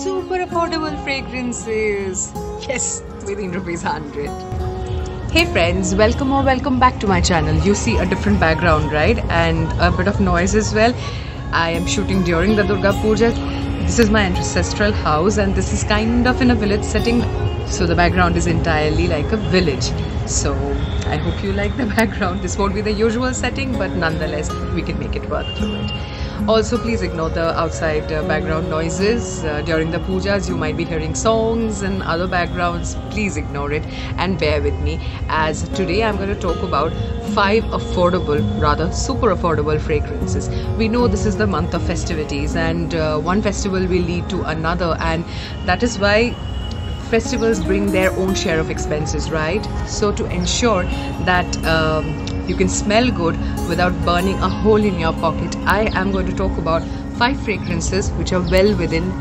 super affordable fragrances. Yes, within ₹100. Hey friends, welcome or welcome back to my channel. You see a different background, right? And a bit of noise as well. I am shooting during the Durga Puja. This is my ancestral house and this is kind of in a village setting. So the background is entirely like a village. So I hope you like the background. This won't be the usual setting, but nonetheless we can make it work through it. Also, please ignore the outside background noises. During the pujas you might be hearing songs and other backgrounds. Please ignore it and bear with me, as today I'm going to talk about 5 affordable, rather super affordable fragrances. We know this is the month of festivities and one festival will lead to another, and that is why festivals bring their own share of expenses, right? So to ensure that you can smell good without burning a hole in your pocket, I am going to talk about 5 fragrances which are well within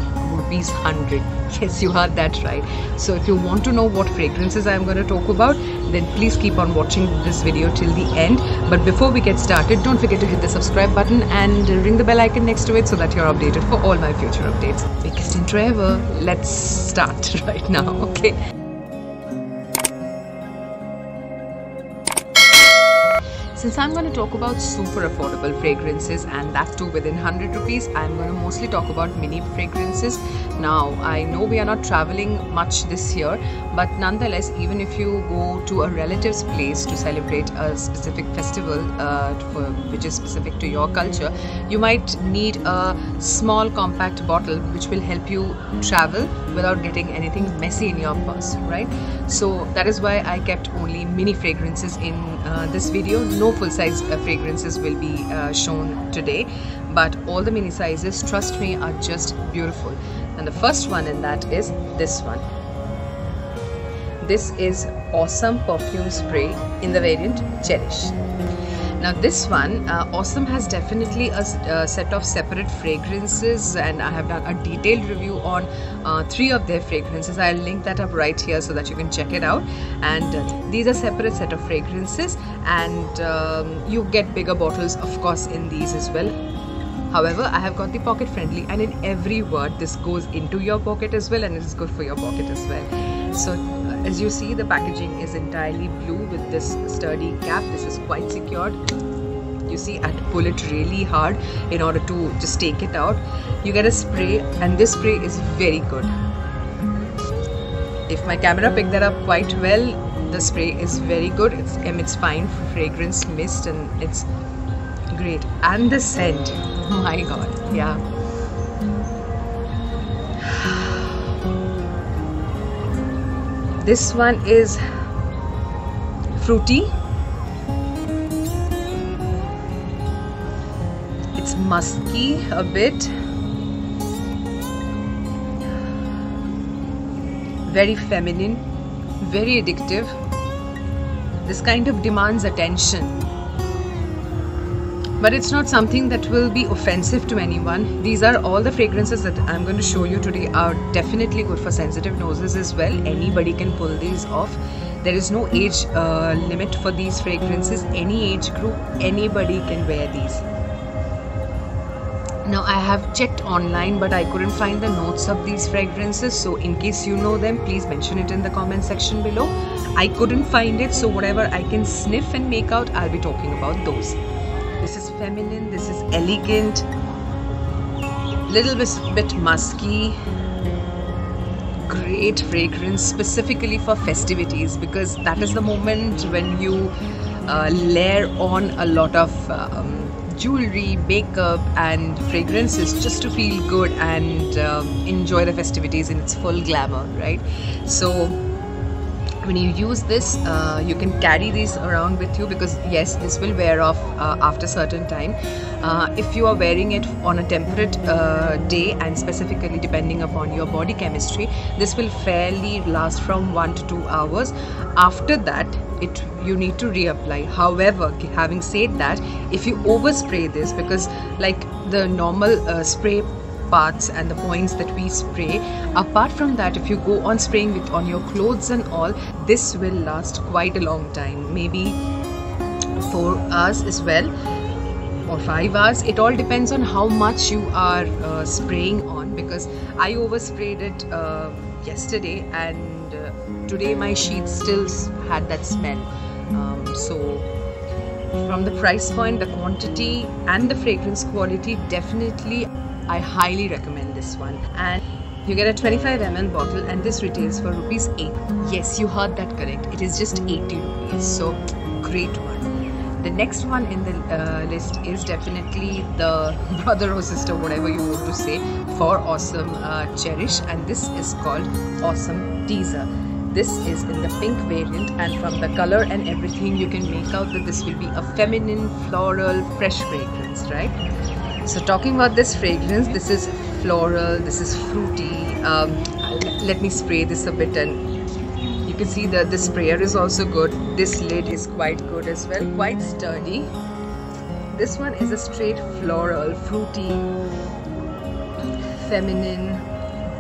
₹100. Yes, you heard that right. So if you want to know what fragrances I am going to talk about, then please keep on watching this video till the end. But before we get started, don't forget to hit the subscribe button and ring the bell icon next to it so that you're updated for all my future updates. Biggest intro ever. Let's start right now, okay? Since I'm going to talk about super affordable fragrances and that too within ₹100, I'm going to mostly talk about mini fragrances. Now, I know we are not traveling much this year, but nonetheless, even if you go to a relative's place to celebrate a specific festival which is specific to your culture, you might need a small compact bottle which will help you travel without getting anything messy in your purse, right? So that is why I kept only mini fragrances in this video. No full-size fragrances will be shown today, but all the mini sizes, trust me, are just beautiful. And the first one in that is this one. This is Awesome Perfume Spray in the variant Cherish. Now this one, Awesome has definitely a set of separate fragrances, and I have done a detailed review on 3 of their fragrances. I'll link that up right here so that you can check it out. And these are separate set of fragrances, and you get bigger bottles of course in these as well. However, I have got the pocket friendly, and in every word this goes into your pocket as well, and it is good for your pocket as well. So as you see, the packaging is entirely blue with this sturdy cap. This is quite secured. You see, I had to pull it really hard in order to just take it out. You get a spray, and this spray is very good. If my camera picked that up quite well, the spray is very good. It emits fine fragrance mist and it's great. And the scent, oh my god, yeah. This one is fruity. It's musky a bit. Very feminine, very addictive. This kind of demands attention. But it's not something that will be offensive to anyone. These are all the fragrances that I'm going to show you today are definitely good for sensitive noses as well. Anybody can pull these off. There is no age limit for these fragrances. Any age group, anybody can wear these. Now I have checked online, but I couldn't find the notes of these fragrances. So in case you know them, please mention it in the comment section below. I couldn't find it, so whatever I can sniff and make out, I'll be talking about those. This is feminine, this is elegant, little bit musky, great fragrance specifically for festivities, because that is the moment when you layer on a lot of jewelry, makeup and fragrances just to feel good and enjoy the festivities in its full glamour, right? So when you use this, you can carry these around with you, because yes, this will wear off after a certain time. If you are wearing it on a temperate day, and specifically depending upon your body chemistry, this will fairly last from 1 to 2 hours. After that, you need to reapply. However, having said that, if you overspray this, because like the normal spray parts and the points that we spray, apart from that, if you go on spraying with on your clothes and all, this will last quite a long time, maybe 4 hours as well, or 5 hours. It all depends on how much you are spraying on. on, because I oversprayed it yesterday, and today my sheets still had that smell. So from the price point, the quantity and the fragrance quality, definitely I highly recommend this one. And you get a 25 ml bottle, and this retails for rupees 8. Yes, you heard that correct. It is just 80 rupees. So great one. The next one in the list is definitely the brother or sister, whatever you want to say, for Awesome Cherish, and this is called Awesome Teaser. This is in the pink variant, and from the color and everything you can make out that this will be a feminine, floral, fresh fragrance, right? So talking about this fragrance, this is floral, this is fruity. Let me spray this a bit, and you can see that the sprayer is also good. This lid is quite good as well, quite sturdy. This one is a straight floral, fruity, feminine,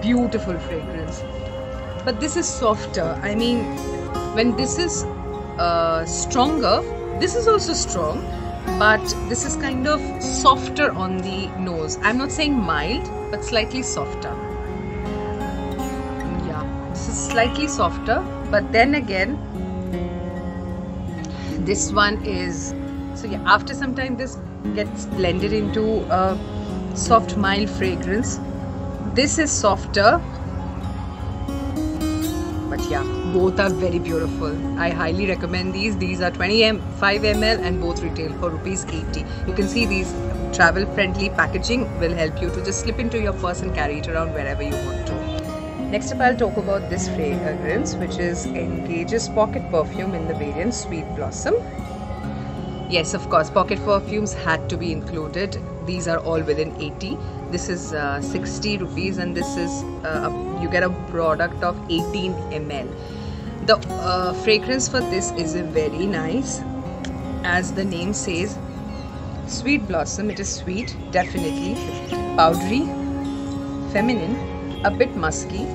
beautiful fragrance. But this is softer. I mean, when this is stronger, this is also strong, but this is kind of softer on the nose. I'm not saying mild, but slightly softer. Yeah, this is slightly softer, but then again, this one is, so yeah, after some time this gets blended into a soft, mild fragrance. This is softer, but yeah, both are very beautiful. I highly recommend these. These are 25 ml and both retail for rupees 80. You can see these travel friendly packaging will help you to just slip into your purse and carry it around wherever you want to. Next up, I'll talk about this fragrance, which is Engage's Pocket Perfume in the variant Sweet Blossom. Yes, of course, pocket perfumes had to be included. These are all within 80. This is 60 rupees, and this is you get a product of 18 ml. The fragrance for this is very nice. As the name says, Sweet Blossom. It is sweet, definitely, powdery, feminine, a bit musky.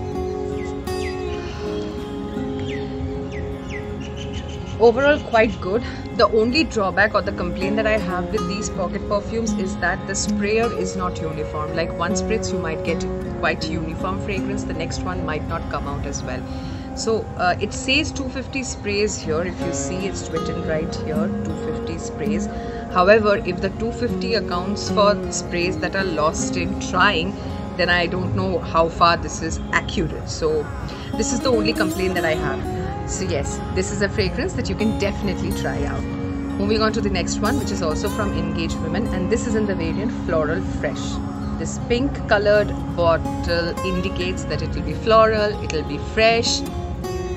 Overall quite good. The only drawback or the complaint that I have with these pocket perfumes is that the sprayer is not uniform. Like one spritz you might get quite uniform fragrance, the next one might not come out as well. So it says 250 sprays here. If you see, it's written right here, 250 sprays. However, if the 250 accounts for sprays that are lost in trying, then I don't know how far this is accurate. So this is the only complaint that I have. So yes, this is a fragrance that you can definitely try out. Moving on to the next one, which is also from Engage Women, and this is in the variant Floral Fresh. This pink colored bottle indicates that it will be floral, it will be fresh,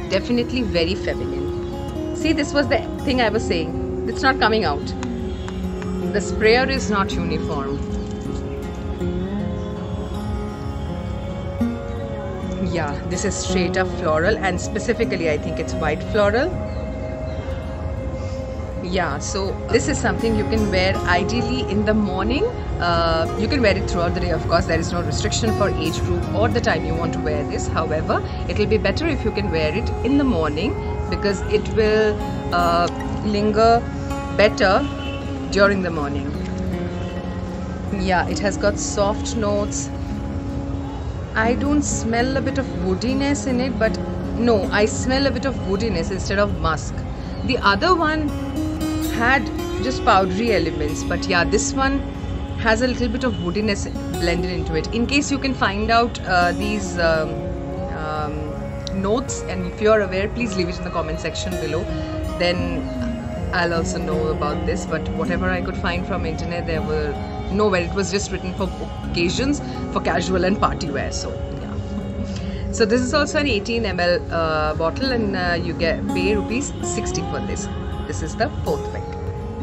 definitely very feminine. See, this was the thing I was saying. It's not coming out. The sprayer is not uniform. Yeah, this is straight up floral, and specifically I think it's white floral. Yeah, so this is something you can wear ideally in the morning. You can wear it throughout the day, of course. There is no restriction for age group or the time you want to wear this. However, it will be better if you can wear it in the morning, because it will linger better during the morning. Yeah, it has got soft notes. I don't smell a bit of woodiness in it, but no, I smell a bit of woodiness instead of musk. The other one had just powdery elements, but yeah, this one has a little bit of woodiness blended into it. In case you can find out these notes, and if you are aware, please leave it in the comment section below. Then I'll also know about this. But whatever I could find from internet, there were nowhere. It was just written for occasions, for casual and party wear. So yeah. So this is also an 18 ml bottle, and you pay rupees 60 for this. This is the fourth pick.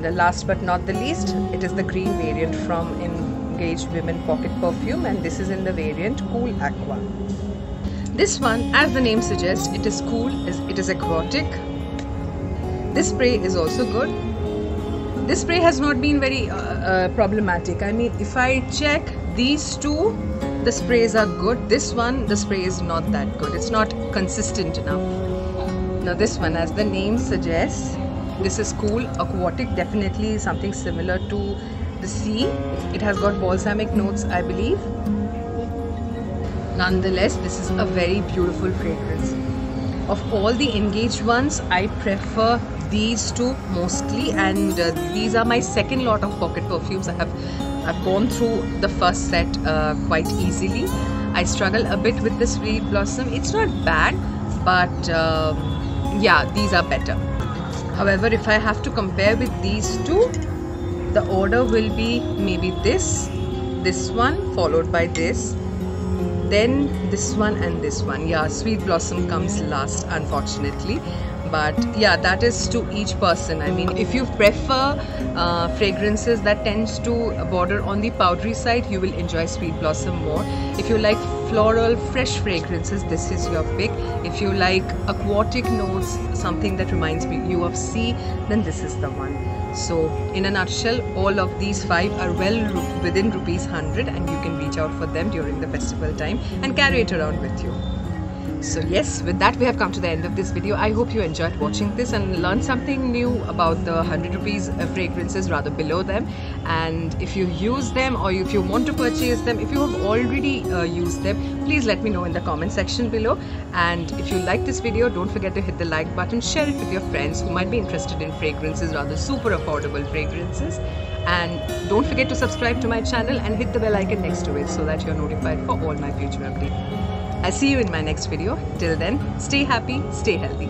The last but not the least, it is the green variant from Engage Women Pocket Perfume, and this is in the variant Cool Aqua. This one, as the name suggests, it is cool, it is aquatic. This spray is also good. This spray has not been very problematic. I mean, if I check these two, the sprays are good. This one, the spray is not that good. It's not consistent enough. Now this one, as the name suggests, this is cool, aquatic, definitely something similar to the sea. It has got balsamic notes, I believe. Nonetheless, this is a very beautiful fragrance. Of all the engaged ones, I prefer these two mostly, and these are my second lot of pocket perfumes. I've gone through the first set quite easily. I struggle a bit with the Sweet Blossom. It's not bad, but yeah, these are better. However, if I have to compare with these two, the order will be maybe this one followed by this, then this one and this one. Yeah, Sweet Blossom comes last, unfortunately, but yeah, that is to each person. I mean, if you prefer fragrances that tends to border on the powdery side, you will enjoy Sweet Blossom more. If you like floral fresh fragrances, this is your pick. If you like aquatic notes, something that reminds you of sea, then this is the one. So in a nutshell, all of these 5 are well within ₹100, and you can reach out for them during the festival time and carry it around with you. So yes, with that we have come to the end of this video. I hope you enjoyed watching this and learned something new about the ₹100 fragrances rather below them. And if you use them, or if you want to purchase them, if you have already used them, please let me know in the comment section below. And if you like this video, don't forget to hit the like button, share it with your friends who might be interested in fragrances, rather super affordable fragrances. And don't forget to subscribe to my channel and hit the bell icon next to it so that you're notified for all my future updates. I'll see you in my next video. Till then, stay happy, stay healthy.